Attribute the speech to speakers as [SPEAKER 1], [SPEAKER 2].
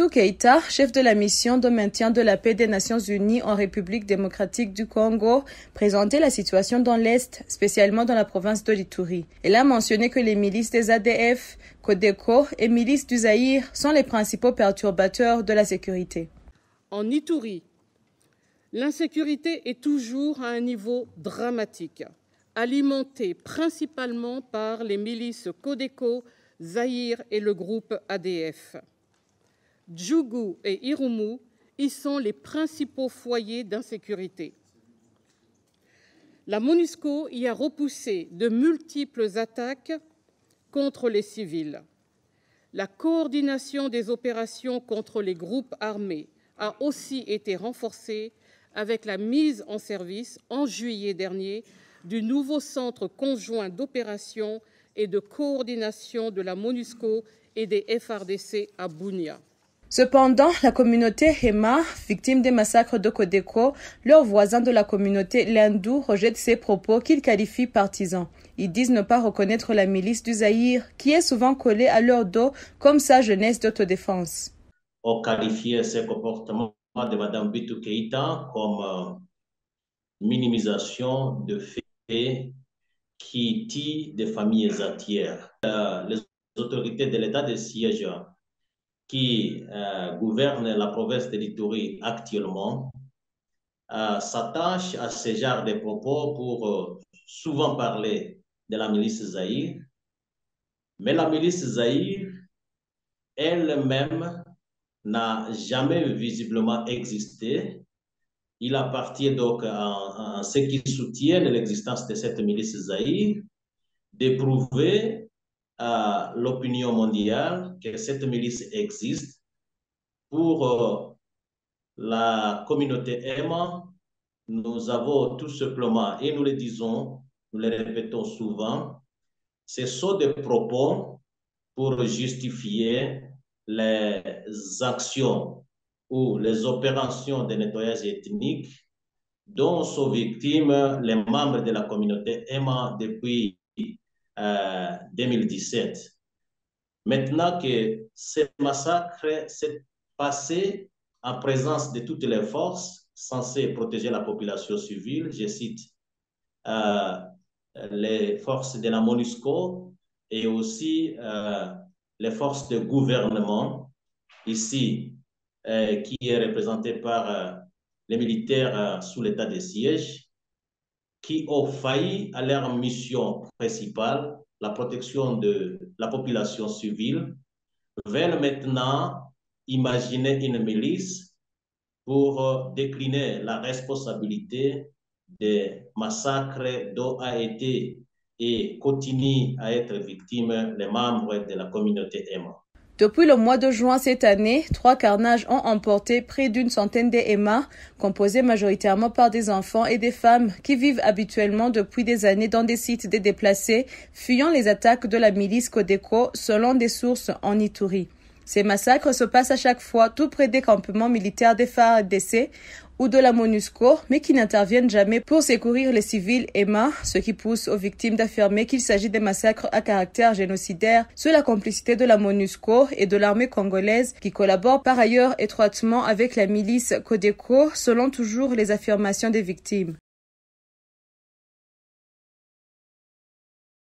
[SPEAKER 1] Bintou Keïta, chef de la mission de maintien de la paix des Nations Unies en République démocratique du Congo, présentait la situation dans l'Est, spécialement dans la province de l'Ituri. Elle a mentionné que les milices des ADF, Codeco et milices du Zaïre sont les principaux perturbateurs de la sécurité.
[SPEAKER 2] En Ituri, l'insécurité est toujours à un niveau dramatique, alimentée principalement par les milices Codeco, Zaïre et le groupe ADF. Djougou et Irumu y sont les principaux foyers d'insécurité. La MONUSCO y a repoussé de multiples attaques contre les civils. La coordination des opérations contre les groupes armés a aussi été renforcée avec la mise en service en juillet dernier du nouveau centre conjoint d'opération et de coordination de la MONUSCO et des FARDC à Bunia.
[SPEAKER 1] Cependant, la communauté Hema, victime des massacres de Codeco, leurs voisins de la communauté Lindou rejettent ces propos qu'ils qualifient partisans. Ils disent ne pas reconnaître la milice du Zaïre, qui est souvent collée à leur dos comme sa jeunesse d'autodéfense.
[SPEAKER 3] On qualifiait ces comportements de Mme Bintou Keïta comme minimisation de faits qui tient des familles entières. Les autorités de l'état de siège qui gouvernent la province de l'Ituri actuellement s'attachent à ce genre de propos pour souvent parler de la milice Zaïre. Mais la milice Zaïre elle-même n'a jamais visiblement existé. Il appartient donc à ceux qui soutiennent l'existence de cette milice Zaïre d'éprouver à l'opinion mondiale que cette milice existe. Pour la communauté Hema, nous avons tout simplement, et nous le disons, nous le répétons souvent, ce sont des propos pour justifier les actions ou les opérations de nettoyage ethnique dont sont victimes les membres de la communauté Hema depuis 2017. Maintenant que ce massacre s'est passé en présence de toutes les forces censées protéger la population civile, je cite les forces de la MONUSCO et aussi les forces de gouvernement, ici, qui est représentée par les militaires sous l'état de siège, qui ont failli à leur mission principale, la protection de la population civile, veulent maintenant imaginer une milice pour décliner la responsabilité des massacres dont a été et continue à être victime les membres de la communauté Hema.
[SPEAKER 1] Depuis le mois de juin cette année, 3 carnages ont emporté près d'une centaine de Hema, composés majoritairement par des enfants et des femmes qui vivent habituellement depuis des années dans des sites de déplacés, fuyant les attaques de la milice Codeco selon des sources en Ituri. Ces massacres se passent à chaque fois tout près des campements militaires des FARDC ou de la MONUSCO, mais qui n'interviennent jamais pour secourir les civils Hema, ce qui pousse aux victimes d'affirmer qu'il s'agit de massacres à caractère génocidaire sous la complicité de la MONUSCO et de l'armée congolaise, qui collabore par ailleurs étroitement avec la milice Codeco, selon toujours les affirmations des victimes.